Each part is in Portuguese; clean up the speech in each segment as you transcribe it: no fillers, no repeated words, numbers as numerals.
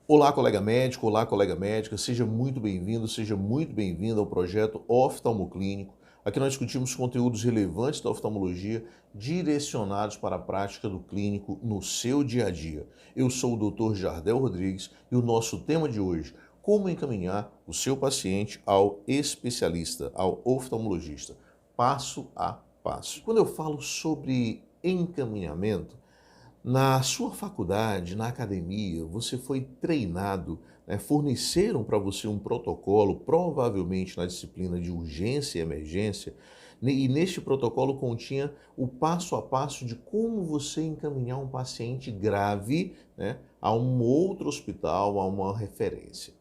Olá, colega médico, olá, colega médica, seja muito bem-vindo, seja muito bem-vinda ao projeto Oftalmoclínico. Aqui nós discutimos conteúdos relevantes da oftalmologia direcionados para a prática do clínico no seu dia a dia. Eu sou o Dr. Jardel Rodrigues e o nosso tema de hoje, como encaminhar o seu paciente ao especialista, ao oftalmologista, passo a passo. Quando eu falo sobre encaminhamento, na sua faculdade, na academia, você foi treinado, né? Forneceram para você um protocolo, provavelmente na disciplina de urgência e emergência, e neste protocolo continha o passo a passo de como você encaminhar um paciente grave, né, a um outro hospital, a uma referência.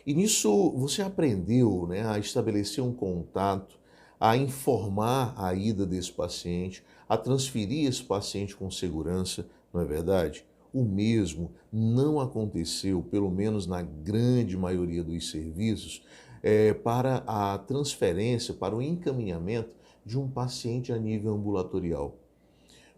E nisso você aprendeu, né, a estabelecer um contato, a informar a ida desse paciente, a transferir esse paciente com segurança, não é verdade? O mesmo não aconteceu, pelo menos na grande maioria dos serviços, para a transferência, para o encaminhamento de um paciente a nível ambulatorial.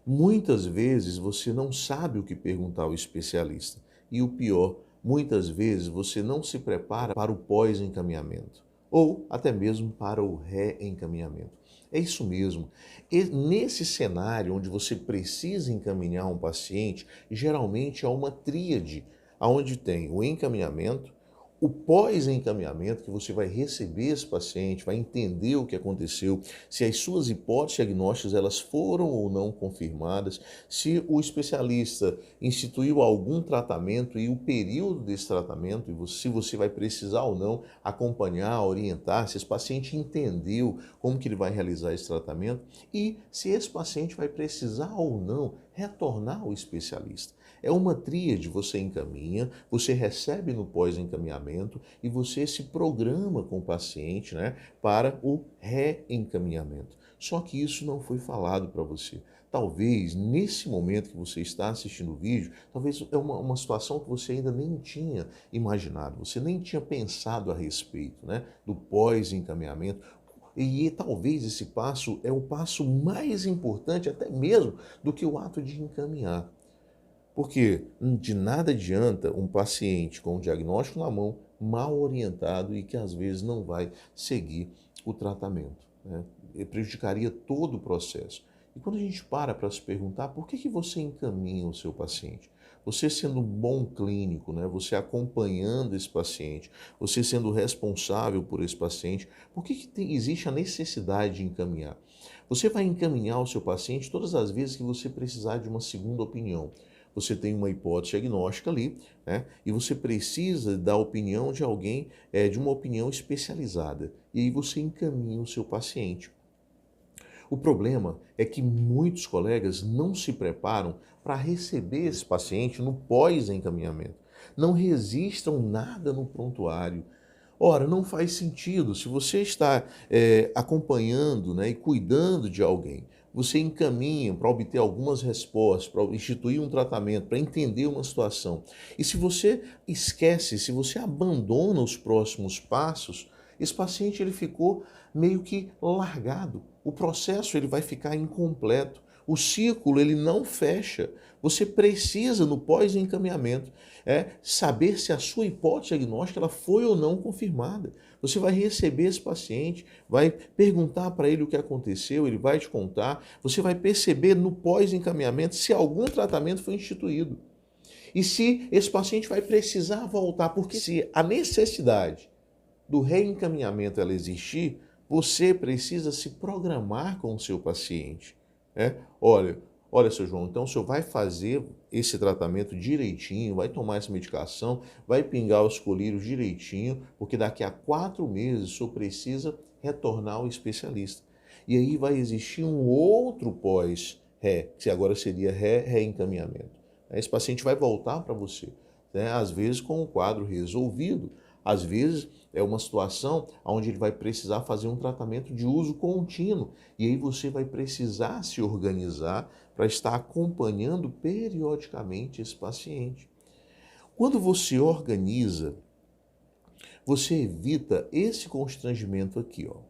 Muitas vezes você não sabe o que perguntar ao especialista. E o pior, muitas vezes você não se prepara para o pós-encaminhamento ou até mesmo para o reencaminhamento. É isso mesmo. E nesse cenário onde você precisa encaminhar um paciente, geralmente há uma tríade, onde tem o encaminhamento, o pós-encaminhamento, que você vai receber esse paciente, vai entender o que aconteceu, se as suas hipóteses diagnósticas elas foram ou não confirmadas, se o especialista instituiu algum tratamento e o período desse tratamento, e se você vai precisar ou não acompanhar, orientar, se esse paciente entendeu como que ele vai realizar esse tratamento e se esse paciente vai precisar ou não retornar ao especialista. É uma tríade, você encaminha, você recebe no pós-encaminhamento e você se programa com o paciente, né, para o reencaminhamento. Só que isso não foi falado para você. Talvez nesse momento que você está assistindo o vídeo, talvez é uma situação que você ainda nem tinha imaginado, você nem tinha pensado a respeito, né, do pós-encaminhamento. E talvez esse passo é o passo mais importante até mesmo do que o ato de encaminhar. Porque de nada adianta um paciente com o diagnóstico na mão, mal orientado e que às vezes não vai seguir o tratamento, né? E prejudicaria todo o processo. E quando a gente para se perguntar por que você encaminha o seu paciente? Você sendo um bom clínico, né? Você acompanhando esse paciente, você sendo responsável por esse paciente, por que existe a necessidade de encaminhar? Você vai encaminhar o seu paciente todas as vezes que você precisar de uma segunda opinião. Você tem uma hipótese diagnóstica ali, né? E você precisa da opinião de alguém, de uma opinião especializada. E aí você encaminha o seu paciente. O problema é que muitos colegas não se preparam para receber esse paciente no pós-encaminhamento. Não registram nada no prontuário. Ora, não faz sentido. Se você está acompanhando, né, e cuidando de alguém, você encaminha para obter algumas respostas, para instituir um tratamento, para entender uma situação. E se você esquece, se você abandona os próximos passos, esse paciente ele ficou meio que largado. O processo ele vai ficar incompleto. O ciclo ele não fecha. Você precisa no pós-encaminhamento saber se a sua hipótese diagnóstica ela foi ou não confirmada. Você vai receber esse paciente, vai perguntar para ele o que aconteceu, ele vai te contar. Você vai perceber no pós-encaminhamento se algum tratamento foi instituído. E se esse paciente vai precisar voltar, porque se a necessidade do reencaminhamento ela existir, você precisa se programar com o seu paciente. Olha, seu João, então o senhor vai fazer esse tratamento direitinho, vai tomar essa medicação, vai pingar os colírios direitinho, porque daqui a 4 meses o senhor precisa retornar ao especialista. E aí vai existir um outro pós-ré, que agora seria reencaminhamento. Esse paciente vai voltar para você, né? Às vezes com o quadro resolvido, às vezes é uma situação onde ele vai precisar fazer um tratamento de uso contínuo e aí você vai precisar se organizar para estar acompanhando periodicamente esse paciente. Quando você organiza, você evita esse constrangimento aqui, ó.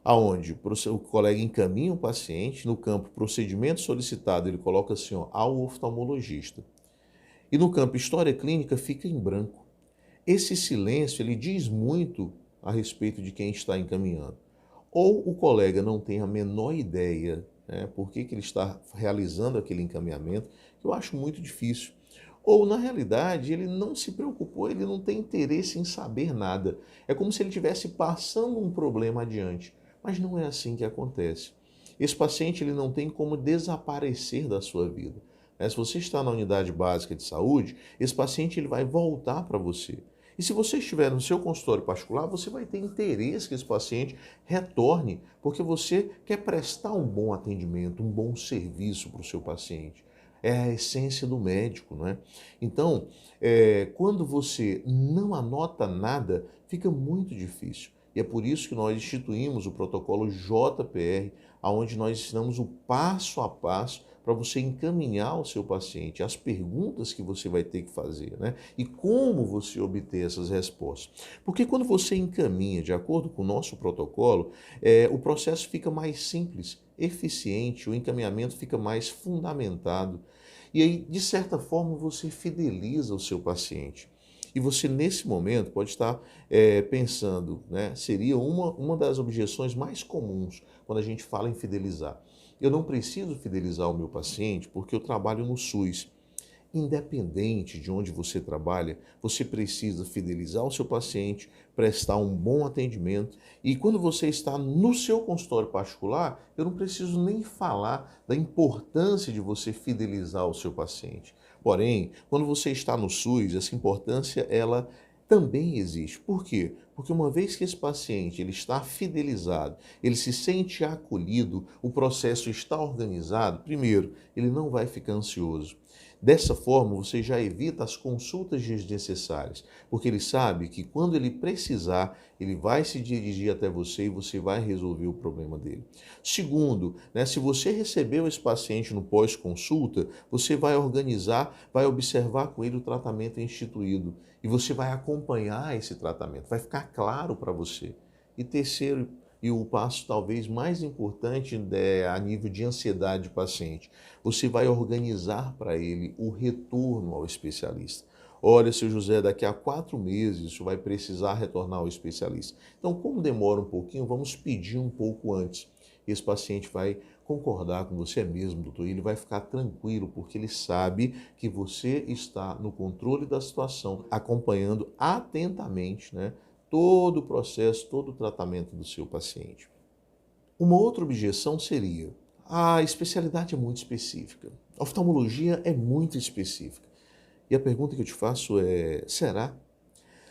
Aonde o colega encaminha o paciente no campo procedimento solicitado, ele coloca assim, ó, ao oftalmologista. E no campo história clínica fica em branco. Esse silêncio, ele diz muito a respeito de quem está encaminhando. Ou o colega não tem a menor ideia, né, por que ele está realizando aquele encaminhamento, que eu acho muito difícil. Ou, na realidade, ele não se preocupou, ele não tem interesse em saber nada. É como se ele estivesse passando um problema adiante. Mas não é assim que acontece. Esse paciente ele não tem como desaparecer da sua vida. Né? Se você está na unidade básica de saúde, esse paciente ele vai voltar para você. E se você estiver no seu consultório particular, você vai ter interesse que esse paciente retorne, porque você quer prestar um bom atendimento, um bom serviço para o seu paciente. É a essência do médico, não é? Então, quando você não anota nada, fica muito difícil. E é por isso que nós instituímos o protocolo JPR, onde nós ensinamos o passo a passo para você encaminhar o seu paciente, as perguntas que você vai ter que fazer, né? E como você obter essas respostas. Porque quando você encaminha de acordo com o nosso protocolo, o processo fica mais simples, eficiente, o encaminhamento fica mais fundamentado. E aí, de certa forma, você fideliza o seu paciente. E você, nesse momento, pode estar pensando, né? Seria uma das objeções mais comuns quando a gente fala em fidelizar. Eu não preciso fidelizar o meu paciente porque eu trabalho no SUS. Independente de onde você trabalha, você precisa fidelizar o seu paciente, prestar um bom atendimento. E quando você está no seu consultório particular, eu não preciso nem falar da importância de você fidelizar o seu paciente. Porém, quando você está no SUS, essa importância ela também existe. Por quê? Porque uma vez que esse paciente ele está fidelizado, ele se sente acolhido, o processo está organizado, primeiro, ele não vai ficar ansioso. Dessa forma, você já evita as consultas desnecessárias, porque ele sabe que quando ele precisar, ele vai se dirigir até você e você vai resolver o problema dele. Segundo, né, se você recebeu esse paciente no pós-consulta, você vai organizar, vai observar com ele o tratamento instituído e você vai acompanhar esse tratamento, vai ficar claro para você. E terceiro, e o passo talvez mais importante a nível de ansiedade do paciente, você vai organizar para ele o retorno ao especialista. Olha, seu José, daqui a 4 meses você vai precisar retornar ao especialista. Então, como demora um pouquinho, vamos pedir um pouco antes. Esse paciente vai concordar com você mesmo, doutor, e ele vai ficar tranquilo, porque ele sabe que você está no controle da situação, acompanhando atentamente, né, todo o processo, todo o tratamento do seu paciente. Uma outra objeção seria: a especialidade é muito específica, a oftalmologia é muito específica. E a pergunta que eu te faço é: será?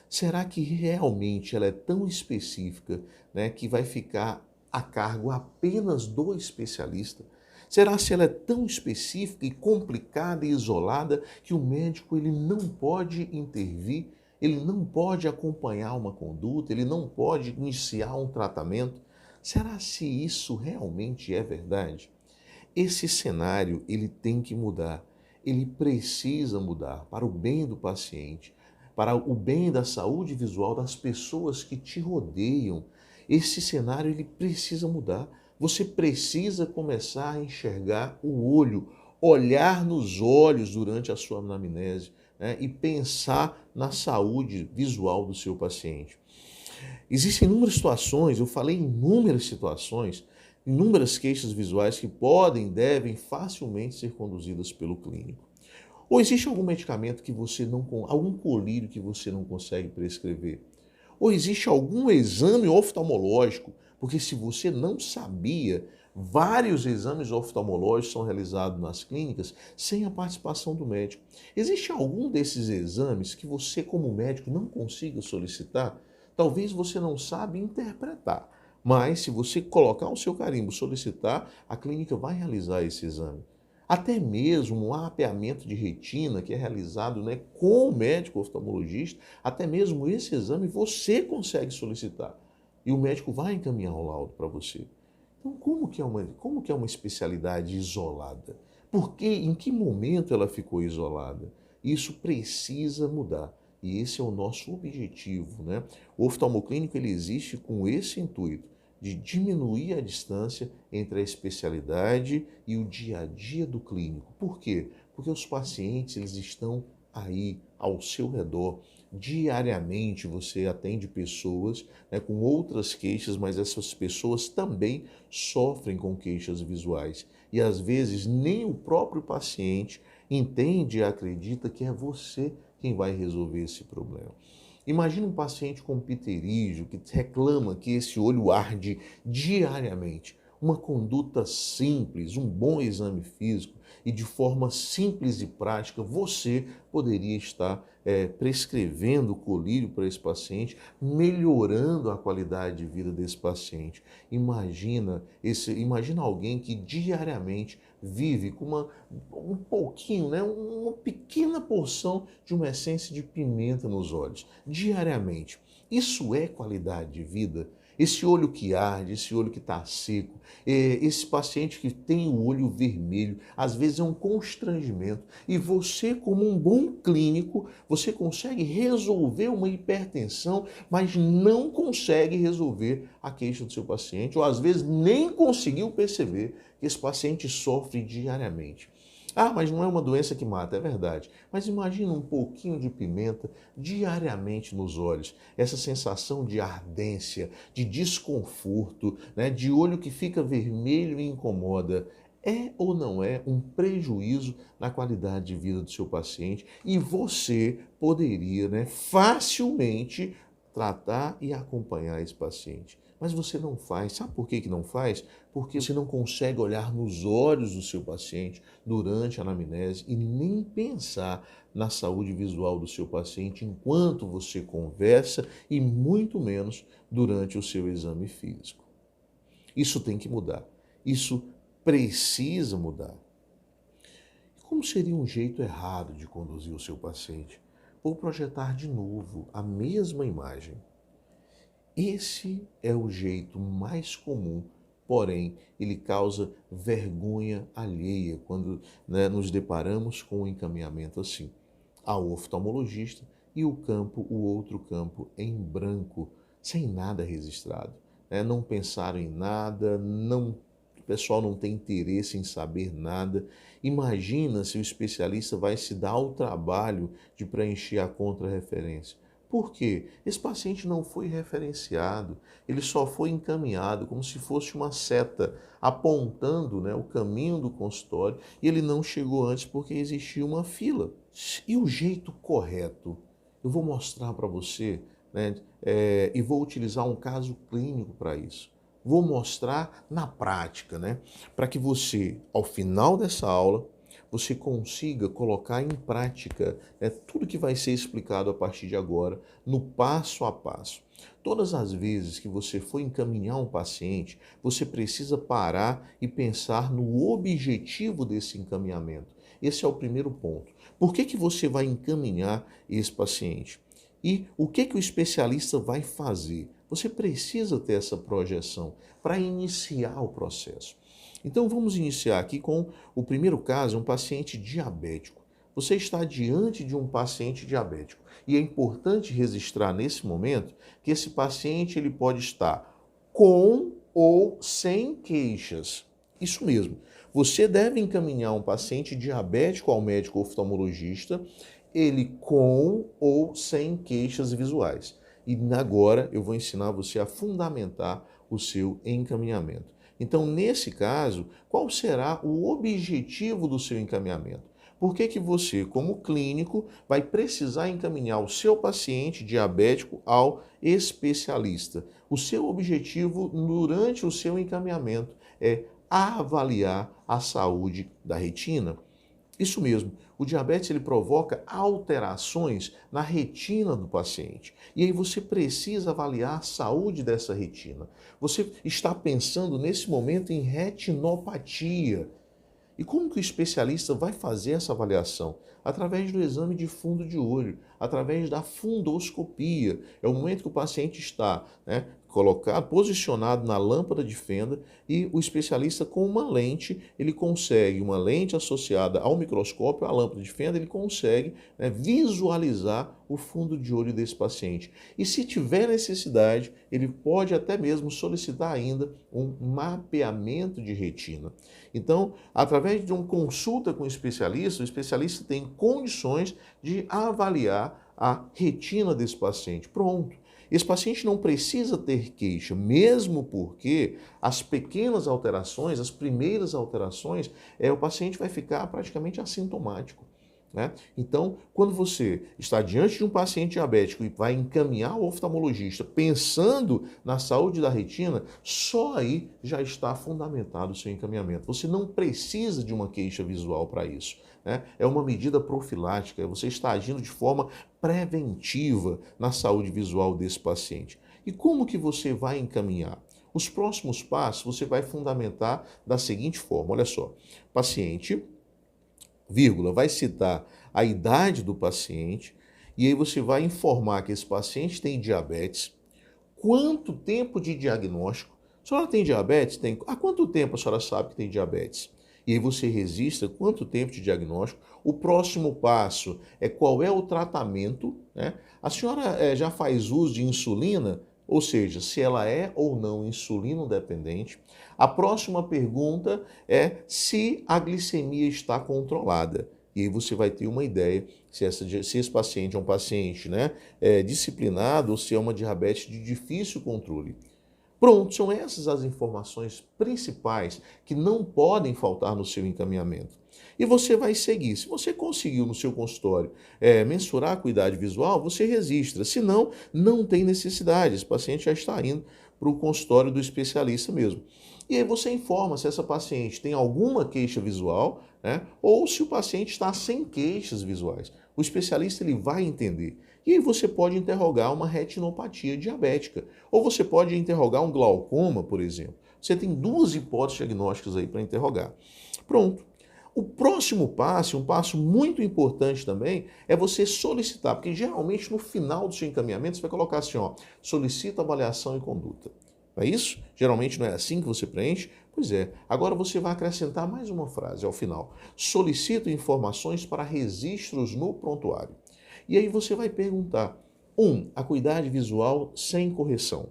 Será que realmente ela é tão específica, né, que vai ficar a cargo apenas do especialista? Será se ela é tão específica e complicada e isolada que o médico ele não pode intervir, ele não pode acompanhar uma conduta, ele não pode iniciar um tratamento? Será se isso realmente é verdade? Esse cenário ele tem que mudar, ele precisa mudar para o bem do paciente, para o bem da saúde visual das pessoas que te rodeiam. Esse cenário ele precisa mudar. Você precisa começar a enxergar o olho, olhar nos olhos durante a sua anamnese, né, e pensar na saúde visual do seu paciente. Existem inúmeras situações, eu falei em inúmeras situações, inúmeras queixas visuais que podem, devem facilmente ser conduzidas pelo clínico. Ou existe algum medicamento que você não, algum colírio que você não consegue prescrever? Ou existe algum exame oftalmológico? Porque se você não sabia, vários exames oftalmológicos são realizados nas clínicas sem a participação do médico. Existe algum desses exames que você, como médico, não consiga solicitar? Talvez você não sabe interpretar, mas se você colocar o seu carimbo, solicitar, a clínica vai realizar esse exame. Até mesmo um mapeamento de retina que é realizado, né, com o médico oftalmologista, até mesmo esse exame você consegue solicitar. E o médico vai encaminhar o laudo para você. Então, como que é uma especialidade isolada? Por que, em que momento ela ficou isolada? Isso precisa mudar. E esse é o nosso objetivo, né? O oftalmoclínico ele existe com esse intuito de diminuir a distância entre a especialidade e o dia a dia do clínico. Por quê? Porque os pacientes eles estão aí ao seu redor. Diariamente você atende pessoas, né, com outras queixas, mas essas pessoas também sofrem com queixas visuais. E às vezes nem o próprio paciente entende e acredita que é você quem vai resolver esse problema. Imagina um paciente com pterígio que reclama que esse olho arde diariamente. Uma conduta simples, um bom exame físico e de forma simples e prática, você poderia estar prescrevendo colírio para esse paciente, melhorando a qualidade de vida desse paciente. Imagina alguém que diariamente vive com um pouquinho, né, uma pequena porção de uma essência de pimenta nos olhos, diariamente. Isso é qualidade de vida? Esse olho que arde, esse olho que está seco, esse paciente que tem o olho vermelho, às vezes é um constrangimento. E você, como um bom clínico, você consegue resolver uma hipertensão, mas não consegue resolver a queixa do seu paciente, ou às vezes nem conseguiu perceber que esse paciente sofre diariamente. Ah, mas não é uma doença que mata, é verdade. Mas imagina um pouquinho de pimenta diariamente nos olhos. Essa sensação de ardência, de desconforto, né, de olho que fica vermelho e incomoda. É ou não é um prejuízo na qualidade de vida do seu paciente? E você poderia, né, facilmente tratar e acompanhar esse paciente. Mas você não faz. Sabe por que não faz? Porque você não consegue olhar nos olhos do seu paciente durante a anamnese e nem pensar na saúde visual do seu paciente enquanto você conversa e muito menos durante o seu exame físico. Isso tem que mudar. Isso precisa mudar. Como seria um jeito errado de conduzir o seu paciente? Ou projetar de novo a mesma imagem. Esse é o jeito mais comum, porém, ele causa vergonha alheia quando, né, nos deparamos com um encaminhamento assim. Ao oftalmologista e o outro campo em branco, sem nada registrado. Né? Não pensaram em nada, o pessoal não tem interesse em saber nada. Imagina se o especialista vai se dar ao trabalho de preencher a contrarreferência. Por quê? Esse paciente não foi referenciado, ele só foi encaminhado como se fosse uma seta apontando, né, o caminho do consultório e ele não chegou antes porque existia uma fila. E o jeito correto? Eu vou mostrar para você, né, e vou utilizar um caso clínico para isso. Vou mostrar na prática, né, para que você, ao final dessa aula, você consiga colocar em prática, né, tudo que vai ser explicado a partir de agora, no passo a passo. Todas as vezes que você for encaminhar um paciente, você precisa parar e pensar no objetivo desse encaminhamento. Esse é o primeiro ponto. Por que você vai encaminhar esse paciente? E o que o especialista vai fazer? Você precisa ter essa projeção para iniciar o processo. Então vamos iniciar aqui com o primeiro caso, um paciente diabético. Você está diante de um paciente diabético e é importante registrar nesse momento que esse paciente ele pode estar com ou sem queixas. Isso mesmo. Você deve encaminhar um paciente diabético ao médico oftalmologista, ele com ou sem queixas visuais. E agora eu vou ensinar você a fundamentar o seu encaminhamento. Então, nesse caso, qual será o objetivo do seu encaminhamento? Por que você, como clínico, vai precisar encaminhar o seu paciente diabético ao especialista? O seu objetivo durante o seu encaminhamento é avaliar a saúde da retina. Isso mesmo, o diabetes ele provoca alterações na retina do paciente. E aí você precisa avaliar a saúde dessa retina. Você está pensando nesse momento em retinopatia. E como que o especialista vai fazer essa avaliação? Através do exame de fundo de olho, através da fundoscopia. É o momento que o paciente está, né, colocado, posicionado na lâmpada de fenda, e o especialista com uma lente, ele consegue, uma lente associada ao microscópio, à lâmpada de fenda, ele consegue, né, visualizar o fundo de olho desse paciente. E se tiver necessidade, ele pode até mesmo solicitar ainda um mapeamento de retina. Então, através de uma consulta com o especialista tem condições de avaliar a retina desse paciente. Pronto. Esse paciente não precisa ter queixa, mesmo porque as pequenas alterações, as primeiras alterações, o paciente vai ficar praticamente assintomático, né? Então, quando você está diante de um paciente diabético e vai encaminhar o oftalmologista pensando na saúde da retina, só aí já está fundamentado o seu encaminhamento. Você não precisa de uma queixa visual para isso, né? É uma medida profilática, você está agindo de forma preventiva na saúde visual desse paciente. E como que você vai encaminhar? Os próximos passos você vai fundamentar da seguinte forma, olha só, paciente, vírgula, vai citar a idade do paciente e aí você vai informar que esse paciente tem diabetes, quanto tempo de diagnóstico, a senhora tem diabetes? Tem. Há quanto tempo a senhora sabe que tem diabetes? E aí você registra quanto tempo de diagnóstico. O próximo passo é qual é o tratamento, né? A senhora já faz uso de insulina? Ou seja, se ela é ou não insulino dependente. A próxima pergunta é se a glicemia está controlada. E aí você vai ter uma ideia se esse paciente é um paciente, né, disciplinado ou se é uma diabetes de difícil controle. Pronto, são essas as informações principais que não podem faltar no seu encaminhamento. E você vai seguir. Se você conseguiu no seu consultório mensurar a acuidade visual, você registra. Se não, não tem necessidade. Esse paciente já está indo para o consultório do especialista mesmo. E aí você informa se essa paciente tem alguma queixa visual, né, ou se o paciente está sem queixas visuais. O especialista ele vai entender. E aí você pode interrogar uma retinopatia diabética. Ou você pode interrogar um glaucoma, por exemplo. Você tem duas hipóteses diagnósticas aí para interrogar. Pronto. O próximo passo, um passo muito importante também, é você solicitar, porque geralmente no final do seu encaminhamento você vai colocar assim, ó, solicita avaliação e conduta. Não é isso? Geralmente não é assim que você preenche? Pois é. Agora você vai acrescentar mais uma frase ao final. Solicito informações para registros no prontuário. E aí você vai perguntar, 1. Acuidade visual sem correção.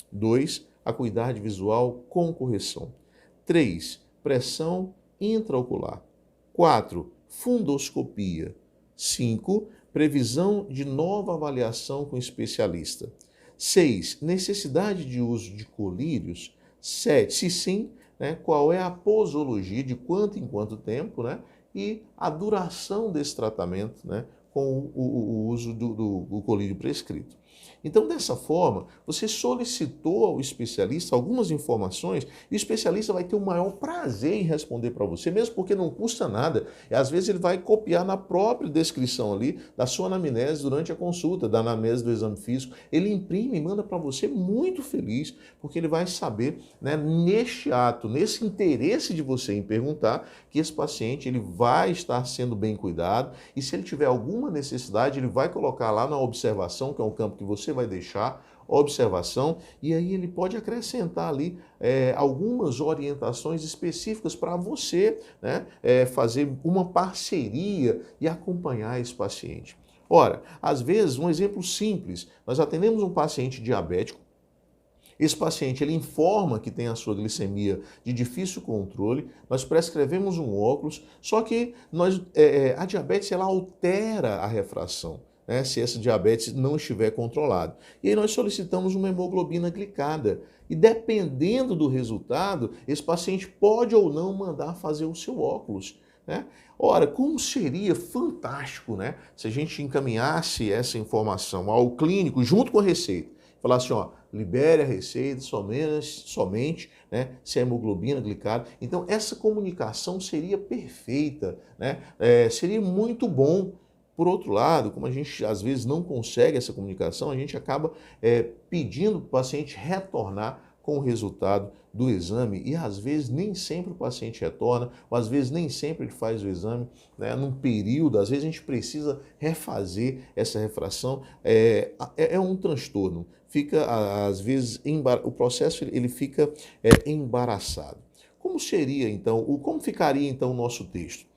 2. Acuidade visual com correção. 3. Pressão intraocular. 4. Fundoscopia. 5. Previsão de nova avaliação com especialista. 6. Necessidade de uso de colírios. 7. Se sim, né, qual é a posologia, de quanto em quanto tempo, né, e a duração desse tratamento, né, com o uso do colírio prescrito. Então, dessa forma, você solicitou ao especialista algumas informações e o especialista vai ter o maior prazer em responder para você, mesmo porque não custa nada. E às vezes ele vai copiar na própria descrição ali da sua anamnese durante a consulta, da anamnese do exame físico. Ele imprime e manda para você muito feliz, porque ele vai saber, né, neste ato, nesse interesse de você em perguntar, que esse paciente ele vai estar sendo bem cuidado e se ele tiver alguma necessidade, ele vai colocar lá na observação, que é um campo que você vai deixar, observação, e aí ele pode acrescentar ali algumas orientações específicas para você, né, fazer uma parceria e acompanhar esse paciente. Ora, às vezes, um exemplo simples, nós atendemos um paciente diabético, esse paciente ele informa que tem a sua glicemia de difícil controle, nós prescrevemos um óculos, só que a diabetes ela altera a refração, né, se essa diabetes não estiver controlado. E aí nós solicitamos uma hemoglobina glicada. E dependendo do resultado, esse paciente pode ou não mandar fazer o seu óculos, né? Ora, como seria fantástico, né, se a gente encaminhasse essa informação ao clínico junto com a receita. Falar assim, ó, libere a receita somente, né, se a hemoglobina glicada. Então, essa comunicação seria perfeita, né? Seria muito bom. Por outro lado, como a gente às vezes não consegue essa comunicação, a gente acaba pedindo para o paciente retornar com o resultado do exame e às vezes nem sempre o paciente retorna, ou às vezes nem sempre ele faz o exame, né, num período, às vezes a gente precisa refazer essa refração, é um transtorno, fica às vezes, o processo ele fica embaraçado. Como seria então, como ficaria então o nosso texto?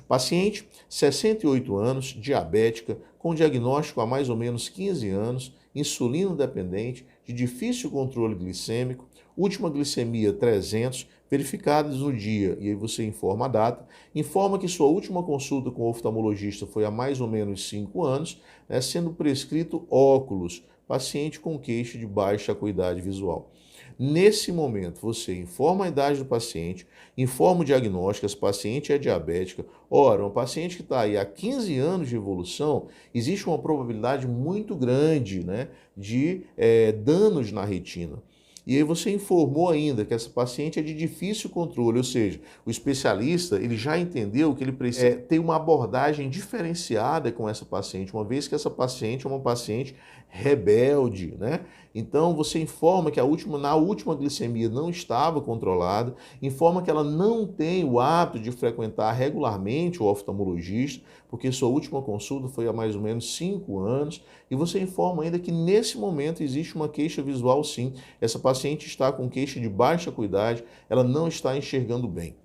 Paciente, 68 anos, diabética, com diagnóstico há mais ou menos 15 anos, insulino dependente, de difícil controle glicêmico, última glicemia 300, verificadas no dia, e aí você informa a data, informa que sua última consulta com o oftalmologista foi há mais ou menos 5 anos, né, sendo prescrito óculos, paciente com queixa de baixa acuidade visual. Nesse momento, você informa a idade do paciente, informa o diagnóstico, esse paciente é diabética. Ora, um paciente que está aí há 15 anos de evolução, existe uma probabilidade muito grande, né, de danos na retina. E aí você informou ainda que essa paciente é de difícil controle, ou seja, o especialista ele já entendeu que ele precisa ter uma abordagem diferenciada com essa paciente, uma vez que essa paciente é uma paciente rebelde, né? Então você informa que na última glicemia não estava controlada, informa que ela não tem o hábito de frequentar regularmente o oftalmologista, porque sua última consulta foi há mais ou menos 5 anos, e você informa ainda que nesse momento existe uma queixa visual sim. Essa paciente está com queixa de baixa acuidade, ela não está enxergando bem.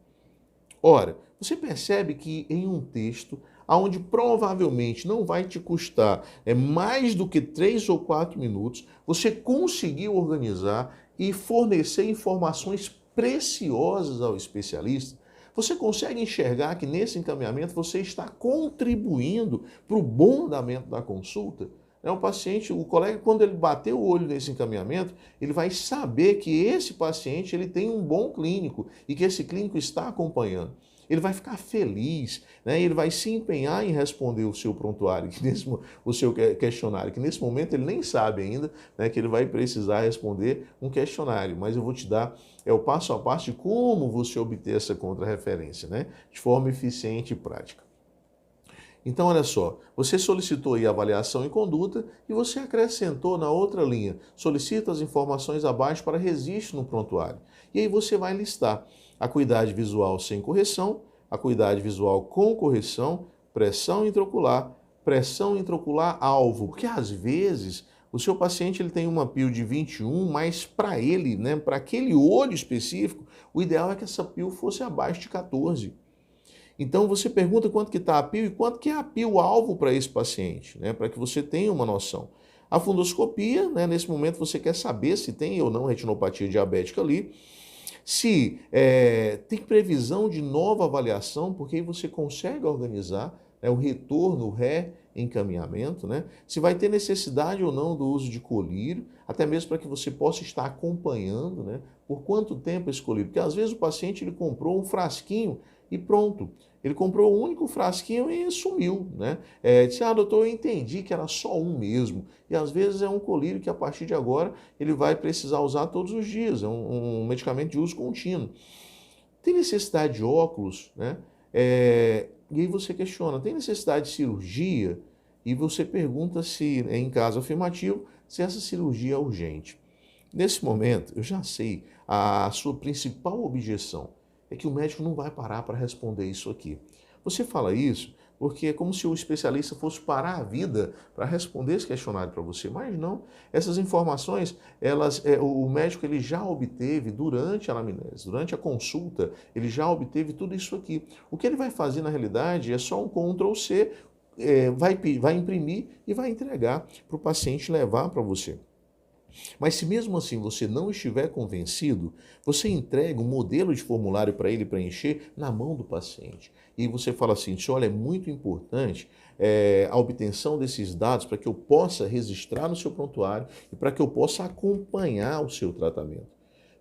Ora, você percebe que em um texto, onde provavelmente não vai te custar mais do que 3 ou 4 minutos, você conseguiu organizar e fornecer informações preciosas ao especialista. Você consegue enxergar que nesse encaminhamento você está contribuindo para o bom andamento da consulta? O paciente, o colega, quando ele bater o olho nesse encaminhamento, ele vai saber que esse paciente ele tem um bom clínico e que esse clínico está acompanhando. Ele vai ficar feliz, né? Ele vai se empenhar em responder o seu prontuário, o seu questionário, que nesse momento ele nem sabe ainda, né, que ele vai precisar responder um questionário, mas eu vou te dar o passo a passo de como você obter essa contrarreferência, né, de forma eficiente e prática. Então, olha só, você solicitou aí a avaliação em conduta e você acrescentou na outra linha, solicita as informações abaixo para registro no prontuário. E aí você vai listar acuidade visual sem correção, acuidade visual com correção, pressão intraocular alvo, porque às vezes o seu paciente ele tem uma PIL de 21, mas para ele, né, para aquele olho específico, o ideal é que essa PIL fosse abaixo de 14. Então você pergunta quanto que está a PIL e quanto que é a PIL-alvo para esse paciente, né, para que você tenha uma noção. A fundoscopia, né, nesse momento você quer saber se tem ou não retinopatia diabética ali, se tem previsão de nova avaliação, porque aí você consegue organizar o retorno, o reencaminhamento, né? Se vai ter necessidade ou não do uso de colírio, até mesmo para que você possa estar acompanhando, né? Por quanto tempo esse colírio? Porque às vezes o paciente ele comprou um frasquinho e pronto. Ele comprou o único frasquinho e sumiu, né? Disse, doutor, eu entendi que era só um mesmo. E às vezes é um colírio que a partir de agora ele vai precisar usar todos os dias, é um medicamento de uso contínuo. Tem necessidade de óculos, né? E aí você questiona, tem necessidade de cirurgia? E você pergunta se, em caso afirmativo, se essa cirurgia é urgente. Nesse momento, eu já sei, a sua principal objeção é que o médico não vai parar para responder isso aqui. Você fala isso porque é como se o especialista fosse parar a vida para responder esse questionário para você, mas não. Essas informações, o médico ele já obteve durante a anamnese, durante a consulta, ele já obteve tudo isso aqui. O que ele vai fazer na realidade é só um Ctrl+C, vai imprimir e vai entregar para o paciente levar para você. Mas se mesmo assim você não estiver convencido, você entrega um modelo de formulário para ele preencher na mão do paciente. E você fala assim, olha, é muito importante a obtenção desses dados para que eu possa registrar no seu prontuário e para que eu possa acompanhar o seu tratamento.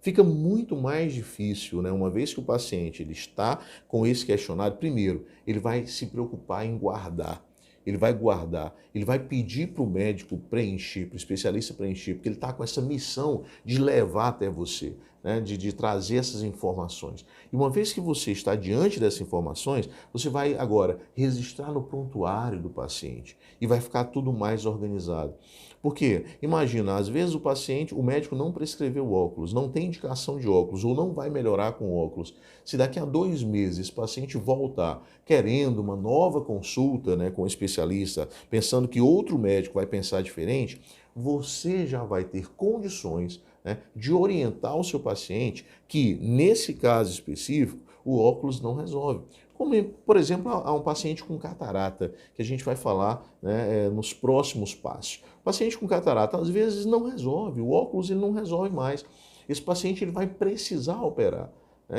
Fica muito mais difícil, né? Uma vez que o paciente ele está com esse questionário, primeiro, ele vai se preocupar em guardar. Ele vai guardar, ele vai pedir para o médico preencher, para o especialista preencher, porque ele está com essa missão de levar até você. né, de trazer essas informações. E uma vez que você está diante dessas informações, você vai agora registrar no prontuário do paciente e vai ficar tudo mais organizado. Por quê? Imagina, às vezes o paciente, o médico não prescreveu óculos, não tem indicação de óculos ou não vai melhorar com óculos. Se daqui a 2 meses esse paciente voltar querendo uma nova consulta, né, com o especialista, pensando que outro médico vai pensar diferente, você já vai ter condições, né, de orientar o seu paciente que, nesse caso específico, o óculos não resolve. Como, por exemplo, há um paciente com catarata, que a gente vai falar, né, nos próximos passos. O paciente com catarata, às vezes, não resolve, o óculos ele não resolve mais. Esse paciente ele vai precisar operar.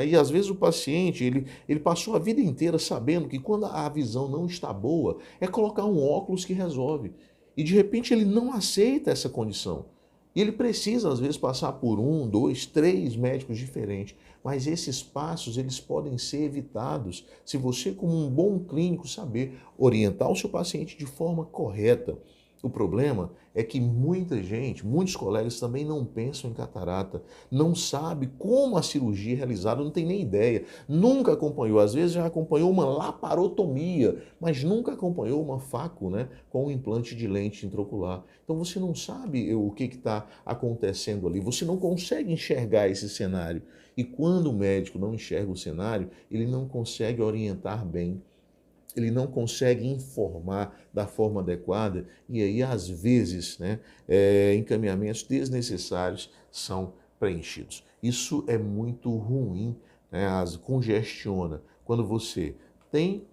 E às vezes o paciente ele passou a vida inteira sabendo que quando a visão não está boa, é colocar um óculos que resolve. E de repente ele não aceita essa condição. E ele precisa, às vezes, passar por 1, 2, 3 médicos diferentes. Mas esses passos, eles podem ser evitados se você, como um bom clínico, saber orientar o seu paciente de forma correta. O problema é que muita gente, muitos colegas também não pensam em catarata, não sabe como a cirurgia é realizada, não tem nem ideia, nunca acompanhou, às vezes já acompanhou uma laparotomia, mas nunca acompanhou uma faco, né, com um implante de lente intraocular. Então você não sabe o que está acontecendo ali, você não consegue enxergar esse cenário. E quando o médico não enxerga o cenário, ele não consegue orientar bem, ele não consegue informar da forma adequada e aí, às vezes, né, encaminhamentos desnecessários são preenchidos. Isso é muito ruim, né, congestiona. Quando você tem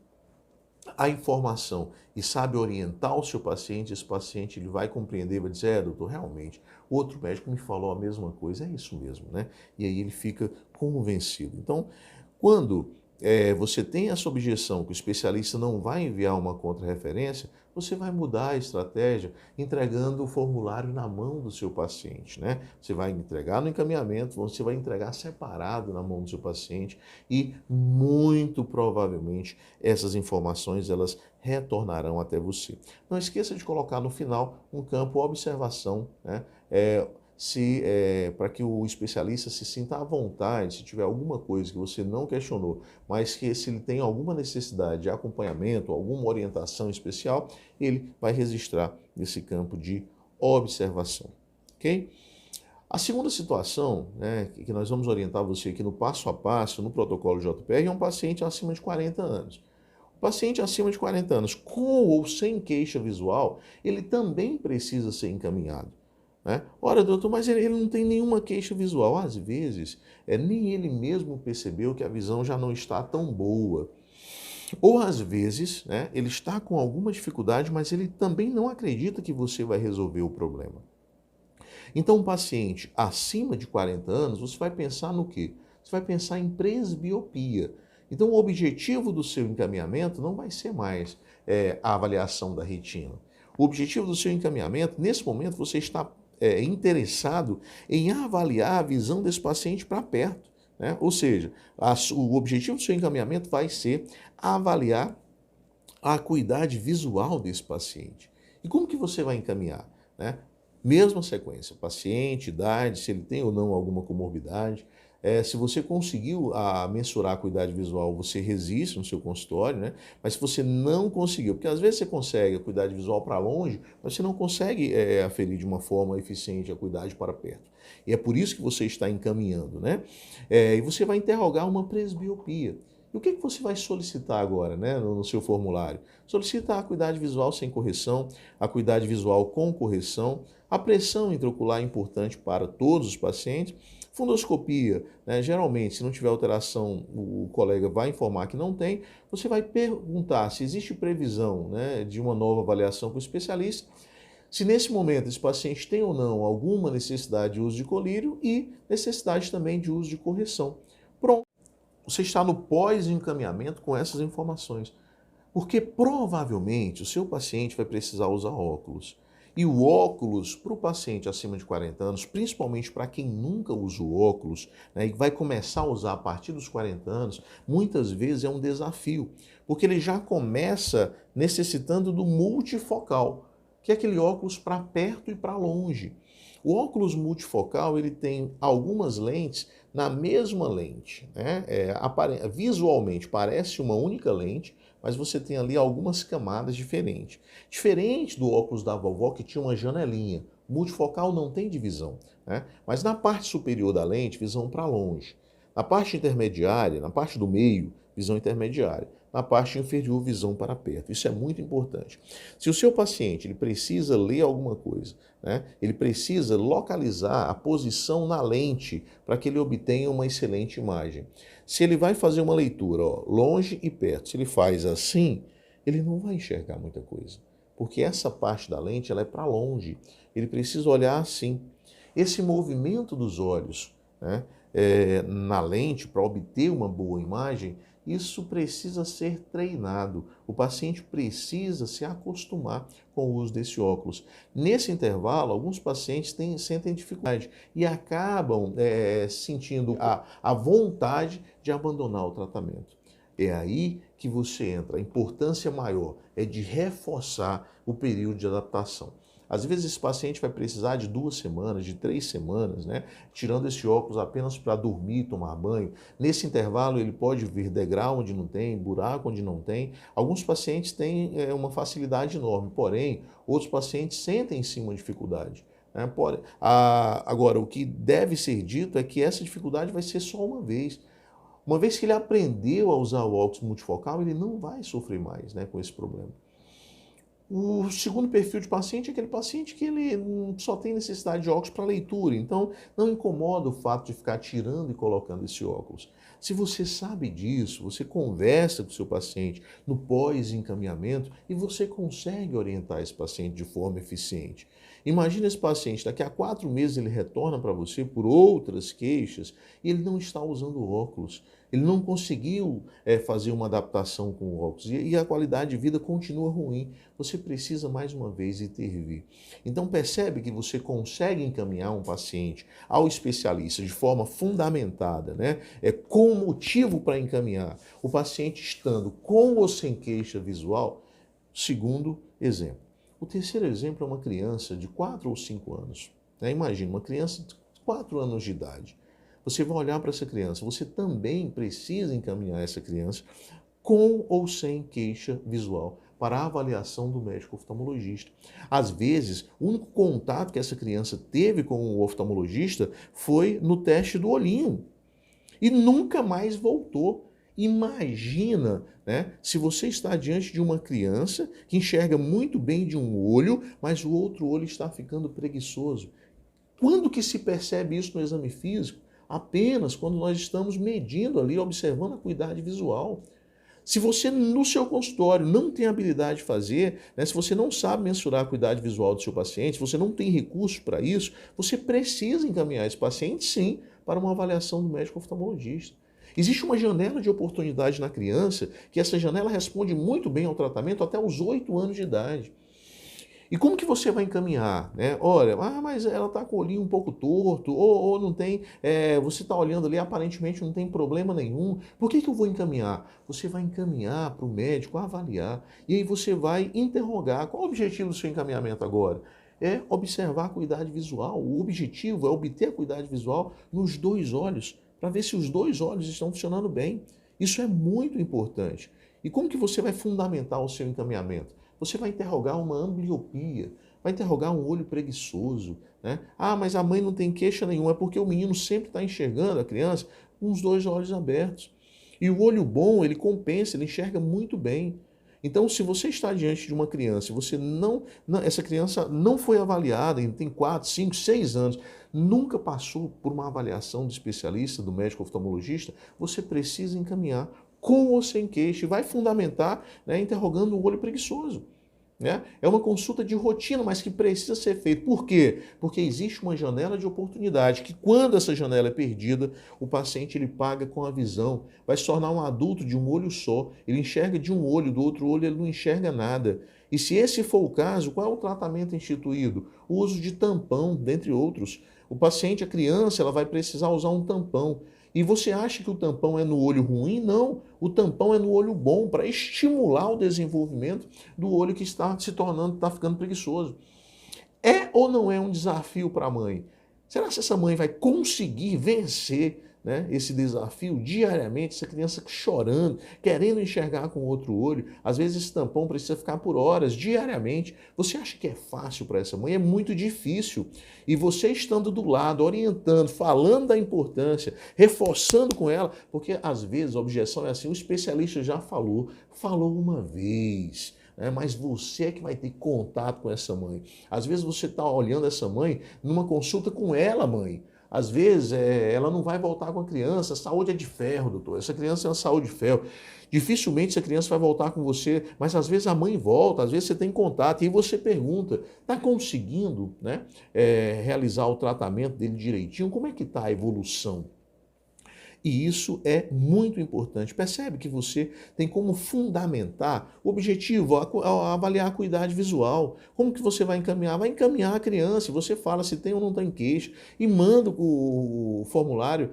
a informação e sabe orientar o seu paciente, esse paciente ele vai compreender, vai dizer, doutor, realmente, o outro médico me falou a mesma coisa, é isso mesmo, né? E aí ele fica convencido. Então, quando você tem essa objeção que o especialista não vai enviar uma contra-referência, você vai mudar a estratégia entregando o formulário na mão do seu paciente, né? Você vai entregar no encaminhamento, você vai entregar separado na mão do seu paciente e muito provavelmente essas informações elas retornarão até você. Não esqueça de colocar no final um campo observação, né? Para que o especialista se sinta à vontade, se tiver alguma coisa que você não questionou, mas que se ele tem alguma necessidade de acompanhamento, alguma orientação especial, ele vai registrar nesse campo de observação, ok? A segunda situação, né, que nós vamos orientar você aqui no passo a passo, no protocolo JPR, é um paciente acima de 40 anos. O paciente acima de 40 anos, com ou sem queixa visual, ele também precisa ser encaminhado, né? Ora, doutor, mas ele não tem nenhuma queixa visual. Às vezes, nem ele mesmo percebeu que a visão já não está tão boa. Ou às vezes, né, ele está com alguma dificuldade, mas ele também não acredita que você vai resolver o problema. Então, um paciente acima de 40 anos, você vai pensar no quê? Você vai pensar em presbiopia. Então, o objetivo do seu encaminhamento não vai ser mais a avaliação da retina. O objetivo do seu encaminhamento, nesse momento, você está interessado em avaliar a visão desse paciente para perto, né? Ou seja, o objetivo do seu encaminhamento vai ser avaliar a acuidade visual desse paciente. E como que você vai encaminhar, né? Mesma sequência, paciente, idade, se ele tem ou não alguma comorbidade. Se você conseguiu mensurar a acuidade visual, você resiste no seu consultório, né? Mas se você não conseguiu, porque às vezes você consegue a acuidade visual para longe, mas você não consegue aferir de uma forma eficiente a acuidade para perto. E é por isso que você está encaminhando, né? E você vai interrogar uma presbiopia. E o que você vai solicitar agora, né, no seu formulário? Solicita a acuidade visual sem correção, a acuidade visual com correção, a pressão intraocular é importante para todos os pacientes, fundoscopia, né, geralmente, se não tiver alteração, o colega vai informar que não tem, você vai perguntar se existe previsão, né, de uma nova avaliação com o especialista, se nesse momento esse paciente tem ou não alguma necessidade de uso de colírio e necessidade também de uso de correção. Pronto. Você está no pós-encaminhamento com essas informações. Porque provavelmente o seu paciente vai precisar usar óculos. E o óculos, para o paciente acima de 40 anos, principalmente para quem nunca usou óculos, né, e vai começar a usar a partir dos 40 anos, muitas vezes é um desafio. Porque ele já começa necessitando do multifocal, que é aquele óculos para perto e para longe. O óculos multifocal ele tem algumas lentes na mesma lente, né? Visualmente parece uma única lente, mas você tem ali algumas camadas diferentes. Diferente do óculos da vovó que tinha uma janelinha. Multifocal não tem divisão, né? Mas na parte superior da lente, visão para longe. Na parte intermediária, na parte do meio, visão intermediária. Na parte inferior, visão para perto. Isso é muito importante. Se o seu paciente ele precisa ler alguma coisa, né, ele precisa localizar a posição na lente para que ele obtenha uma excelente imagem. Se ele vai fazer uma leitura longe e perto, se ele faz assim, ele não vai enxergar muita coisa. Porque essa parte da lente ela é para longe. Ele precisa olhar assim. Esse movimento dos olhos, né, na lente para obter uma boa imagem, isso precisa ser treinado. O paciente precisa se acostumar com o uso desse óculos. Nesse intervalo, alguns pacientes sentem dificuldade e acabam sentindo a vontade de abandonar o tratamento. É aí que você entra. A importância maior é de reforçar o período de adaptação. Às vezes esse paciente vai precisar de 2 semanas, de 3 semanas, né? Tirando esse óculos apenas para dormir, tomar banho. Nesse intervalo ele pode vir degrau onde não tem, buraco onde não tem. Alguns pacientes têm uma facilidade enorme, porém outros pacientes sentem sim uma dificuldade. Né? Agora, o que deve ser dito é que essa dificuldade vai ser só uma vez. Uma vez que ele aprendeu a usar o óculos multifocal, ele não vai sofrer mais, né, com esse problema. O segundo perfil de paciente é aquele paciente que ele só tem necessidade de óculos para leitura, então não incomoda o fato de ficar tirando e colocando esse óculos. Se você sabe disso, você conversa com o seu paciente no pós-encaminhamento e você consegue orientar esse paciente de forma eficiente. Imagina esse paciente, daqui a 4 meses ele retorna para você por outras queixas e ele não está usando óculos. Ele não conseguiu fazer uma adaptação com o óculos e a qualidade de vida continua ruim. Você precisa mais uma vez intervir. Então percebe que você consegue encaminhar um paciente ao especialista de forma fundamentada, né? Com motivo para encaminhar. O paciente estando com ou sem queixa visual. Segundo exemplo. O terceiro exemplo é uma criança de 4 ou 5 anos. Né? Imagina, uma criança de 4 anos de idade. Você vai olhar para essa criança, você também precisa encaminhar essa criança com ou sem queixa visual para a avaliação do médico oftalmologista. Às vezes, o único contato que essa criança teve com o oftalmologista foi no teste do olhinho e nunca mais voltou. Imagina, né, se você está diante de uma criança que enxerga muito bem de um olho, mas o outro olho está ficando preguiçoso. Quando que se percebe isso no exame físico? Apenas quando nós estamos medindo ali, observando a acuidade visual. Se você no seu consultório não tem habilidade de fazer, né, se você não sabe mensurar a acuidade visual do seu paciente, se você não tem recursos para isso, você precisa encaminhar esse paciente sim para uma avaliação do médico oftalmologista. Existe uma janela de oportunidade na criança que essa janela responde muito bem ao tratamento até os 8 anos de idade. E como que você vai encaminhar? Né? Olha, mas ela está com o olhinho um pouco torto, ou não tem, você está olhando ali, aparentemente não tem problema nenhum. Por que eu vou encaminhar? Você vai encaminhar para o médico avaliar, e aí você vai interrogar. Qual o objetivo do seu encaminhamento agora? É observar a acuidade visual. O objetivo é obter a acuidade visual nos 2 olhos, para ver se os 2 olhos estão funcionando bem. Isso é muito importante. E como que você vai fundamentar o seu encaminhamento? Você vai interrogar uma ambliopia, vai interrogar um olho preguiçoso, né? Mas a mãe não tem queixa nenhuma, é porque o menino sempre está enxergando, a criança, com os 2 olhos abertos. E o olho bom, ele compensa, ele enxerga muito bem. Então, se você está diante de uma criança, essa criança não foi avaliada, tem 4, 5, 6 anos, nunca passou por uma avaliação do especialista, do médico oftalmologista, você precisa encaminhar com ou sem queixa, e vai fundamentar, né, interrogando o olho preguiçoso. Né? É uma consulta de rotina, mas que precisa ser feita. Por quê? Porque existe uma janela de oportunidade, que quando essa janela é perdida, o paciente ele paga com a visão, vai se tornar um adulto de um olho só, ele enxerga de um olho, do outro olho ele não enxerga nada. E se esse for o caso, qual é o tratamento instituído? O uso de tampão, dentre outros. O paciente, a criança, ela vai precisar usar um tampão. E você acha que o tampão é no olho ruim? Não, o tampão é no olho bom, para estimular o desenvolvimento do olho que está se tornando, está ficando preguiçoso. É ou não é um desafio para a mãe? Será que essa mãe vai conseguir vencer, né, esse desafio diariamente? Essa criança chorando, querendo enxergar com outro olho. Às vezes esse tampão precisa ficar por horas, diariamente. Você acha que é fácil para essa mãe? É muito difícil. E você estando do lado, orientando, falando da importância, reforçando com ela, porque às vezes a objeção é assim, o especialista já falou uma vez, mas você é que vai ter contato com essa mãe. Às vezes você está olhando essa mãe numa consulta com ela, mãe. Às vezes ela não vai voltar com a criança, a saúde é de ferro, doutor. Essa criança é uma saúde de ferro. Dificilmente essa criança vai voltar com você, mas às vezes a mãe volta, às vezes você tem contato e você pergunta, está conseguindo, né, realizar o tratamento dele direitinho? Como é que está a evolução? E isso é muito importante. Percebe que você tem como fundamentar o objetivo, avaliar a acuidade visual. Como que você vai encaminhar? Vai encaminhar a criança. Você fala se tem ou não tem queixa e manda o formulário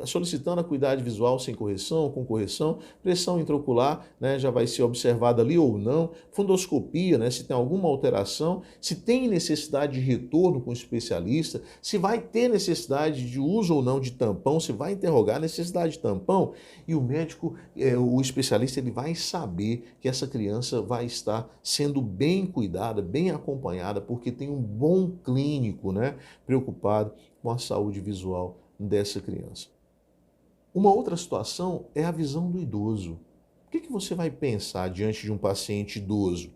solicitando a acuidade visual sem correção, com correção, pressão intraocular, né, já vai ser observada ali ou não, fundoscopia, né, se tem alguma alteração, se tem necessidade de retorno com o especialista, se vai ter necessidade de uso ou não de tampão, se vai interrogar a necessidade de tampão, e o médico, o especialista, ele vai saber que essa criança vai estar sendo bem cuidada, bem acompanhada, porque tem um bom clínico, né, preocupado com a saúde visual dessa criança. Uma outra situação é a visão do idoso. O que você vai pensar diante de um paciente idoso?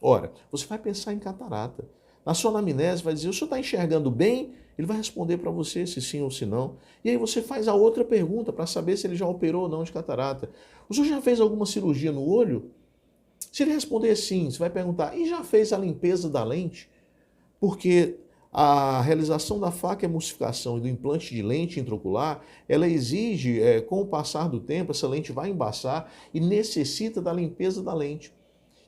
Ora, você vai pensar em catarata. Na sua anamnese vai dizer, o senhor está enxergando bem? Ele vai responder para você se sim ou se não. E aí você faz a outra pergunta para saber se ele já operou ou não de catarata. O senhor já fez alguma cirurgia no olho? Se ele responder sim, você vai perguntar, e já fez a limpeza da lente? Porque a realização da facoemulsificação e do implante de lente intraocular, ela exige, com o passar do tempo, essa lente vai embaçar e necessita da limpeza da lente.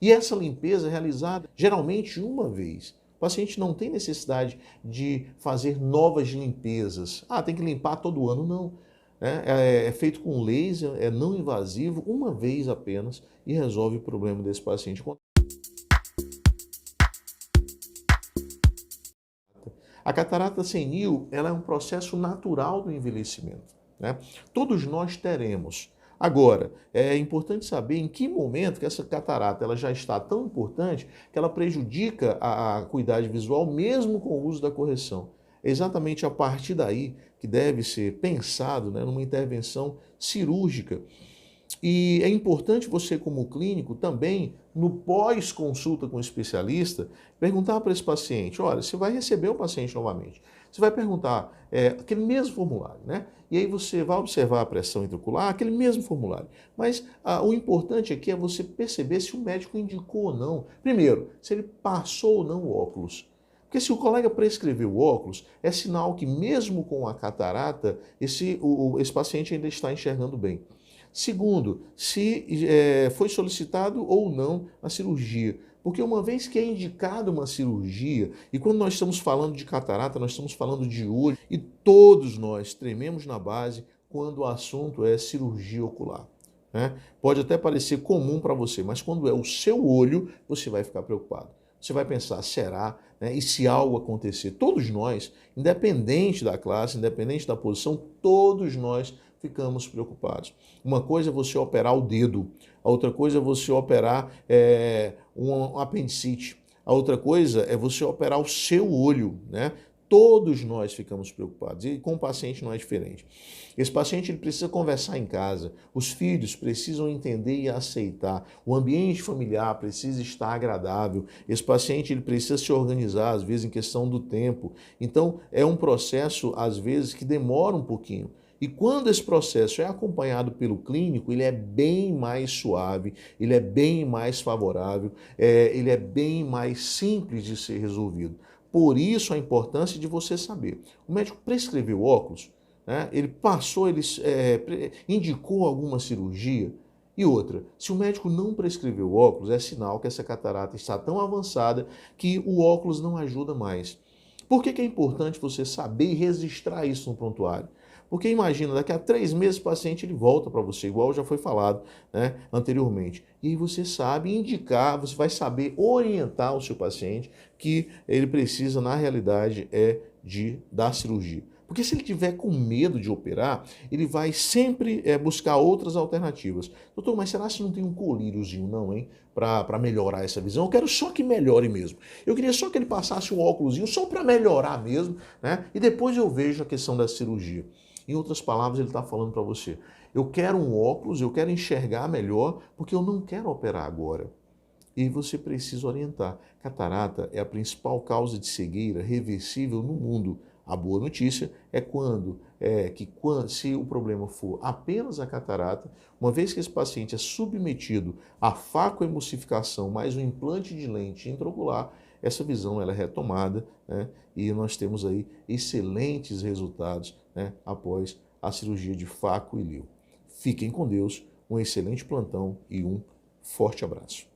E essa limpeza é realizada geralmente uma vez. O paciente não tem necessidade de fazer novas limpezas. Ah, tem que limpar todo ano. Não. É feito com laser, é não invasivo, uma vez apenas, e resolve o problema desse paciente. A catarata senil, ela é um processo natural do envelhecimento, né? Todos nós teremos. Agora, é importante saber em que momento que essa catarata ela já está tão importante que ela prejudica a acuidade visual mesmo com o uso da correção. É exatamente a partir daí que deve ser pensado, né, numa intervenção cirúrgica. E é importante você, como clínico, também, no pós-consulta com o especialista, perguntar para esse paciente, olha, você vai receber o paciente novamente, você vai perguntar aquele mesmo formulário, né? E aí você vai observar a pressão intraocular, aquele mesmo formulário. Mas o importante aqui é você perceber se o médico indicou ou não. Primeiro, se ele passou ou não o óculos. Porque se o colega prescreveu o óculos, é sinal que mesmo com a catarata, esse paciente ainda está enxergando bem. Segundo, se foi solicitado ou não a cirurgia. Porque uma vez que é indicada uma cirurgia, e quando nós estamos falando de catarata, nós estamos falando de olho, e todos nós trememos na base quando o assunto é cirurgia ocular. Né? Pode até parecer comum para você, mas quando é o seu olho, você vai ficar preocupado. Você vai pensar, será? Né? E se algo acontecer? Todos nós, independente da classe, independente da posição, todos nós ficamos preocupados. Uma coisa é você operar o dedo, a outra coisa é você operar um apendicite, a outra coisa é você operar o seu olho, né? Todos nós ficamos preocupados e com o paciente não é diferente. Esse paciente ele precisa conversar em casa, os filhos precisam entender e aceitar, o ambiente familiar precisa estar agradável, esse paciente ele precisa se organizar, às vezes em questão do tempo. Então é um processo, às vezes, que demora um pouquinho. E quando esse processo é acompanhado pelo clínico, ele é bem mais suave, ele é bem mais favorável, ele é bem mais simples de ser resolvido. Por isso a importância de você saber. O médico prescreveu óculos, né? Ele passou, ele indicou alguma cirurgia. E outra, se o médico não prescreveu óculos, é sinal que essa catarata está tão avançada que o óculos não ajuda mais. Por que é importante você saber e registrar isso no prontuário? Porque imagina, daqui a 3 meses o paciente ele volta para você, igual já foi falado, né, anteriormente. E aí você sabe indicar, você vai saber orientar o seu paciente que ele precisa, na realidade, da cirurgia. Porque se ele tiver com medo de operar, ele vai sempre buscar outras alternativas. Doutor, mas será que não tem um colíriozinho não, hein? Para melhorar essa visão? Eu quero só que melhore mesmo. Eu queria só que ele passasse um óculosinho só para melhorar mesmo, né? E depois eu vejo a questão da cirurgia. Em outras palavras, ele está falando para você, eu quero um óculos, eu quero enxergar melhor, porque eu não quero operar agora. E você precisa orientar. Catarata é a principal causa de cegueira reversível no mundo. A boa notícia é se o problema for apenas a catarata, uma vez que esse paciente é submetido à facoemulsificação mais um implante de lente intraocular, essa visão ela é retomada, né? E nós temos aí excelentes resultados, né, após a cirurgia de faco e lil. Fiquem com Deus, um excelente plantão e um forte abraço.